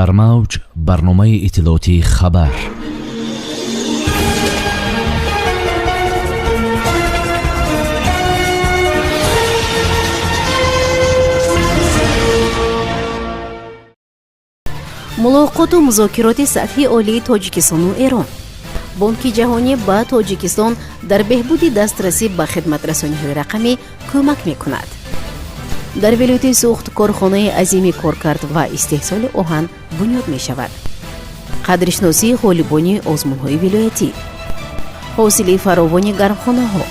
дар мавҷ барномаи иттилоотии хабар. мулоқоту музокироти сатҳи олии тоҷикистону эрон. бонки ҷаҳонӣ ба тоҷикистон дар беҳбуди дастрасӣ ба хидматрасониҳои рақамӣ кӯмак мекунад. дар вилояти сӯхт корхонаи азими коркард ва истеҳсоли оҳан бунёд мешавад. қадршиносии ғолибони озмунҳои вилоятӣ. ҳосили фаровони гармхонаҳо.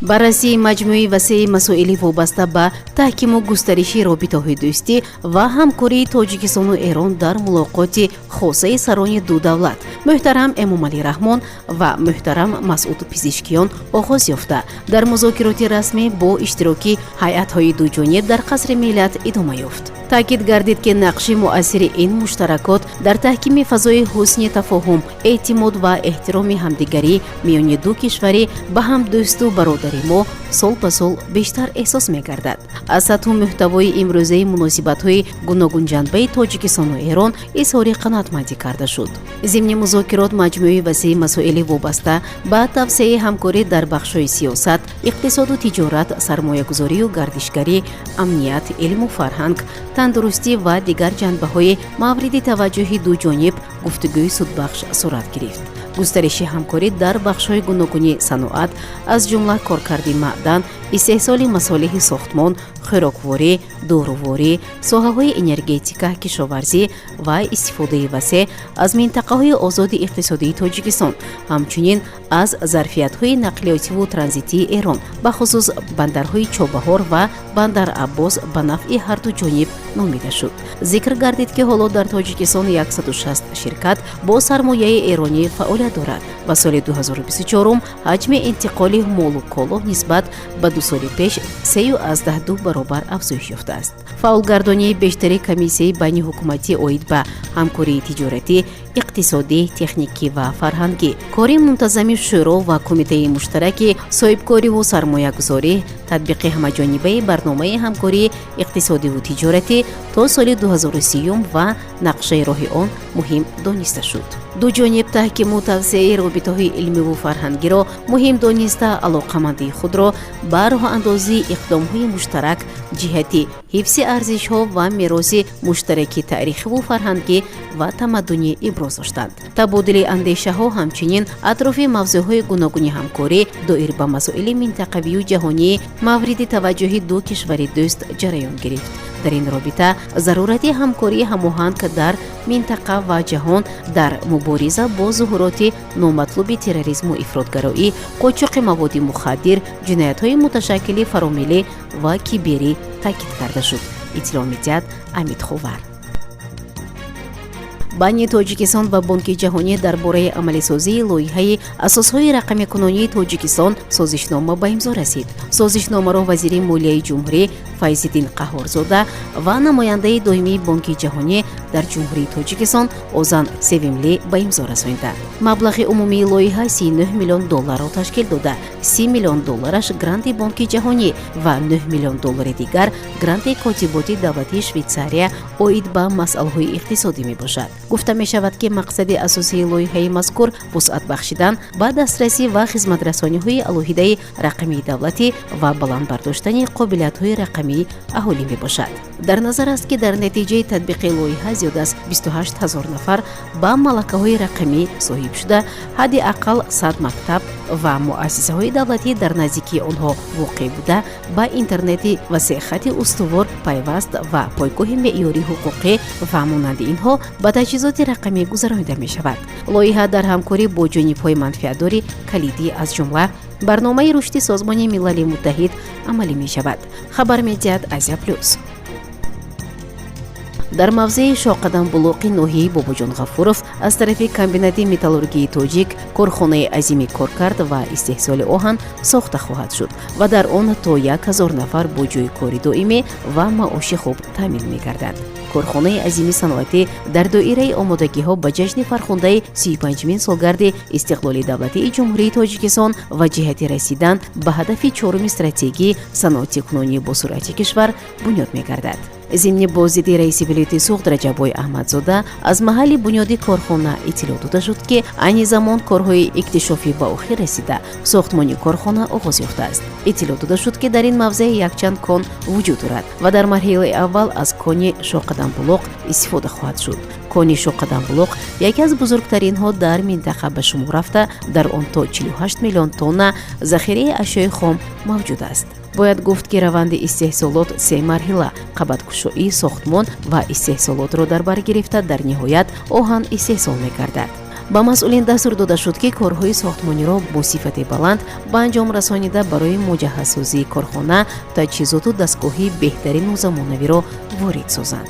баррасии маҷмӯи васеи масоили вобаста ба таҳкиму густариши робитаҳои дӯстӣ ва ҳамкории тоҷикистону эрон дар мулоқоти хосаи сарони ду давлат муҳтарам эмомалӣ раҳмон ва муҳтарам масъуд пизишкиён оғоз ёфта дар музокироти расмӣ бо иштироки ҳайатҳои дуҷониб дар қасри миллат идома ёфт. таъкид гардид ки нақши муассири ин муштаракот дар таҳкими фазои ҳусни тафоҳум, эътимод ва эҳтироми ҳамдигарӣ миёни ду кишварӣ ба ҳам дӯсту бародари мо сол ба сол бештар эҳсос мегардад. аз сатҳу муҳтавои имрӯзаи муносибатҳои гуногунҷанбаи тоҷикистону эрон изҳори қаноатмандӣ карда шуд. зимни музокирот маҷмӯи васеи масоили вобаста ба тавсеаи ҳамкорӣ дар бахшҳои сиёсат, иқтисоду тиҷорат, сармоягузорию гардишгарӣ, амният, илму фарҳанг, тандурустӣ ва дигар ҷанбаҳои мавриди таваҷҷӯҳи дуҷониб гуфтугӯи судбахш сурат гирифт. густариши ҳамкорӣ дар бахшҳои гуногуни саноат аз ҷумла коркарди маъдан, истеҳсоли масолиҳи сохтмон, хӯрокворӣ, доруворӣ, соҳаҳои энергетика, кишоварзӣ ва истифодаи васеъ аз минтақаҳои озоди иқтисодии тоҷикистон, ҳамчунин аз зарфиятҳои нақлиётиву транзитии эрон, бахусус бандарҳои чобаҳор ва бандар Аббос ба нафъи ҳарду ҷониб номида шуд. зикр гардид ки ҳоло дар тоҷикистон 160 ширкат бо сармояи эронӣ фаъолият дорад ва соли 2024 ҳаҷми интиқоли молу коло нисбат ба 2 соли пеш 3.2 баробар афзоиш ёфтааст. фаъолгардонии бештари комиссияи байниҳукуматӣ оид ба ҳамкории тиҷоратӣ, иқтисодӣ, техникӣ ва фарҳангӣ, кори мунтазами шӯро ва кумитаи муштараки соҳибкориву сармоягузорӣ, татбиқи ҳамаҷонибаи барномаи ҳамкории иқтисодиву тиҷоратӣ то соли 2030 ва нақшаи роҳи он муҳим дониста шуд. дуҷониб таҳкиму тавсеаи робитаҳои илмиву фарҳангиро муҳим дониста алоқамандии худро ба роҳандозии иқдомҳои муштарак ҷиҳати ҳифзи арзишҳо ва мероси муштараки таърихиву фарҳангӣ ва тамаддунӣ иброз доштанд. табодули андешаҳо ҳамчунин атрофи мавзӯъҳои гуногуни ҳамкорӣ доир ба масоили минтақавию ҷаҳонии мавриди таваҷҷӯҳи ду кишвари дӯст ҷараён гирифт. дар ин робита зарурати ҳамкории ҳамоҳанг дар минтақа ва ҷаҳон дар мубориза бо зуҳуроти номатлуби терроризму ифротгароӣ, қочоқи маводи мухаддир, ҷиноятҳои муташаккили фаромилӣ ва киберӣ таъкид карда шуд. иттилоъ медиҳад Амид Хувар. байни тоҷикистон ва бонки ҷаҳонӣ дар бораи амалисозии лоиҳаи асосҳои рақамикунонии тоҷикистон созишнома ба имзо расид. созишномаро вазири молияи ҷумҳурӣ Файзиддин Қаҳҳорзода ва намояндаи доимии бонки ҷаҳонӣ дар ҷумҳурии тоҷикистон Озан Севимлӣ ба имзо расонида. маблағи умумии лоиҳа $39 миллион ташкил дода, $30 миллион гранти бонки ҷаҳонӣ ва $9 миллион дигар гранти котиботи давлатии Швейтсария оид ба масъалаҳои иқтисодӣ мебошад. гуфта мешавад ки мақсади асосии лоиҳаи мазкур вусъат бахшидан ба дастрасӣ ва хизматрасониҳои алоҳидаи рақамии давлатӣ ва баландбардоштани қобилиятҳои рақамии аҳолӣ мебошад. дар назар аст ки дар натиҷаи татбиқи лоиҳа зиёда аз 28 000 нафар ба малакаҳои рақамӣ соҳиб шуда, ҳадди ақал 100 мактаб ва муассисаҳои давлатӣ дар наздикии онҳо воқеъ буда ба интернети васеъхати устувор пайваст ва пойгоҳи меъёрии ҳуқуқӣ ва монанди инҳо ба таҷҳизоти рақамӣ гузаронида мешавад. лоиҳа дар ҳамкорӣ бо ҷонибҳои манфиатдори калидӣ аз ҷумла барномаи рушди Созмони Милали Муттаҳид амалӣ мешавад. хабар медиҳад Азия плюс. дар мавзеи Шоқадам Булоқи ноҳияи Бобоҷон Ғафуров аз тарафи комбинати металлургии тоҷик корхонаи азими коркард ва истеҳсоли оҳан сохта хоҳад шуд ва дар он то 1000 нафар бо ҷойи кори доимӣ ва маоши хуб таъмин мегардад. корхонаи азими саноатӣ дар доираи омодагиҳо ба ҷашни фархондаи 35-мин солгарди истиқлоли давлатии ҷумҳурии Тоҷикистон ва ҷиҳати расидан ба ҳадафи чоруми стратегии саноати кунонии босуръати кишвар бунёд мегардад. зимни бозиди раиси вилояти суғд Раҷаббой Аҳмадзода аз маҳалли бунёди корхона иттилоъ дода шуд ки айни замон корҳои иктишофӣ ба охир расида, сохтмони корхона оғоз ёфтааст. Иттилоъ дода шуд ки дар ин мавзеъ якчанд кон вуҷуд дорад ва дар марҳилаи аввал аз кони Шоққадамбулоқ истифода хоҳад шуд. Кони Шоққадамбулоқ яке аз бузургтаринҳо дар минтақа ба шумор рафта, дар он то 48 миллион тонна захираи ашёи хом мавҷуд аст. бояд гуфт ки раванди истеҳсолот се марҳила қабаткушоӣ, сохтмон ва истеҳсолотро дар бар гирифта дар ниҳоят оҳан истеҳсол мегардад. ба масъулин дастур дода шуд ки корҳои сохтмониро бо сифати баланд ба анҷом расонида барои муҷаҳҳазсозии корхона таҷҳизоту дастгоҳи беҳтарину замонавиро ворид созанд.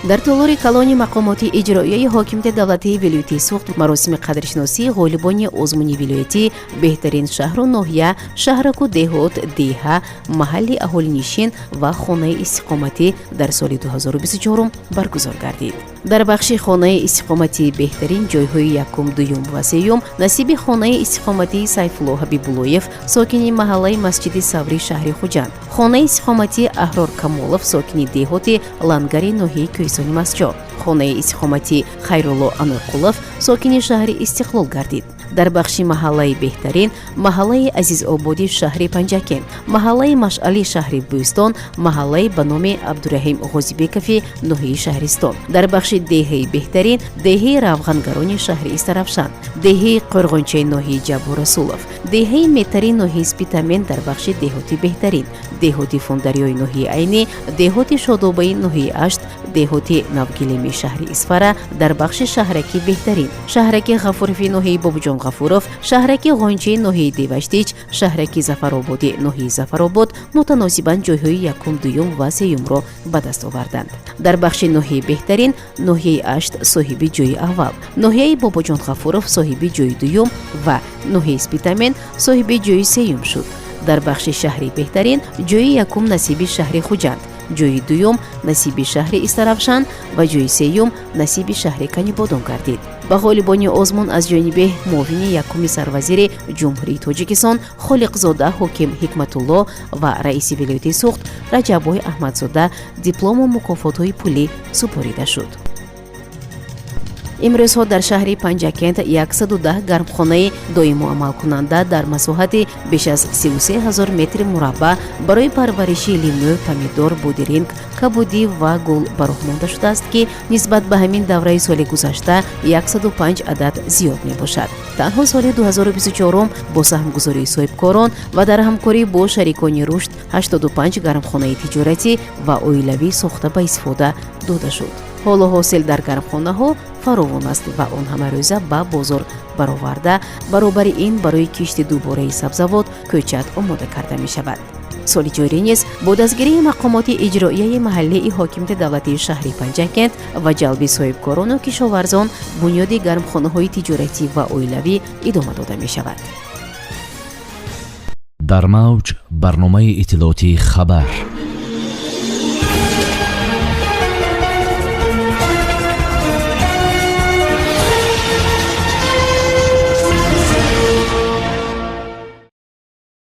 дар толори калони мақомоти иҷроияи ҳокимияти давлатии вилояти суғд маросими қадршиносии ғолибони озмуни вилоятӣ беҳтарин шаҳру ноҳия, шаҳраку деҳот, деҳа, маҳалли аҳолинишин ва хонаи истиқоматӣ дар соли 2024 баргузор гардид. дар бахши хонаи истиқоматӣ беҳтарин ҷойҳои якум, дуюм ва сеюм насиби хонаи истиқоматии Сайфулло Ҳабибуллоев, сокини маҳаллаи Масҷиди Саври шаҳри Хуҷанд, хонаи истиқоматии Аҳрор Камолов, сокини деҳоти Лангари ноҳияи Кӯҳистони Масҷод, хонаи истиқоматии Хайрулло Анорқулов, сокини шаҳри Истиқлол гардид. дар бахши маҳаллаи беҳтарин маҳаллаи Азизободи шаҳри Панҷакент, маҳаллаи Машъали шаҳри Бӯстон, маҳаллаи ба номи Абдураҳим Ғозибекови ноҳияи Шаҳристон, дар бахши деҳаи беҳтарин деҳаи Равғангарони шаҳри Истарафшан, деҳаи Қӯрғончаи ноҳияи Ҷаббор Расулов, деҳаи Метари ноҳияи Спитамен дар бахши деҳоти беҳтарин, деҳоти Фондарёи ноҳияи Айнӣ, деҳоти Шодобаи ноҳияи Ашт, деҳоти Навгилеми шаҳри Исфара, дар бахши шаҳраки беҳтарин, шаҳраки Ғафурови ноҳияи Бобуҷон Ғафуров, шаҳраки Ғончаи ноҳияи Деваштич, шаҳраки Зафарободи ноҳияи Зафаробод мутаносибан ҷойҳои якум, дуюм ва сеюмро ба даст оварданд. дар бахши ноҳияи беҳтарин ноҳияи Ашт соҳиби ҷойи аввал, ноҳияи Бобуҷон Ғафуров соҳиби ҷойи дуюм ва ноҳияи Спитамен соҳиби ҷойи сеюм шуд. дар бахши шаҳри беҳтарин ҷойи якум насиби шаҳри Хуҷанд, ҷойи дуюм насиби шаҳри Истарафшан ва ҷойи сеюм насиби шаҳри Канибодон гардид. ба ғолибони озмун аз ҷониби муовини якуми сарвазири ҷумҳурии Тоҷикистон Холиқзода Ҳоким Ҳикматулло ва раиси вилояти суғд Раҷаббой Аҳмадзода диплому мукофотҳои пулӣ супорида шуд. имрӯзҳо дар шаҳри Панҷакент 110 гармхонаи доимуамалкунанда дар масоҳати беш аз 33 000 метри мураббаъ барои парвариши лимӯ, помидор, бодиринг, кабудӣ ва гул ба роҳ монда шудааст ки нисбат ба ҳамин давраи соли гузашта 105 адад зиёд мебошад. танҳо соли 2024 бо саҳмгузории соҳибкорон ва дар ҳамкорӣ бо шарикони рушд 85 гармхонаи тиҷоратӣ ва оилавӣ сохта ба истифода дода шуд. ҳоло ҳосил дар гармхонаҳо фаровон аст ва он ҳамарӯза ба бозор бароварда, баробари ин барои кишти дубораи сабзавот кӯчат омода карда мешавад. соли ҷорӣ низ бо дастгирии мақомоти иҷроияи маҳаллии ҳокимияти давлатии шаҳри Панҷакент ва ҷалби соҳибкорону кишоварзон бунёди гармхонаҳои тиҷоратӣ ва оилавӣ идома дода мешавад. дар мавҷ барномаи иттилоотии хабар.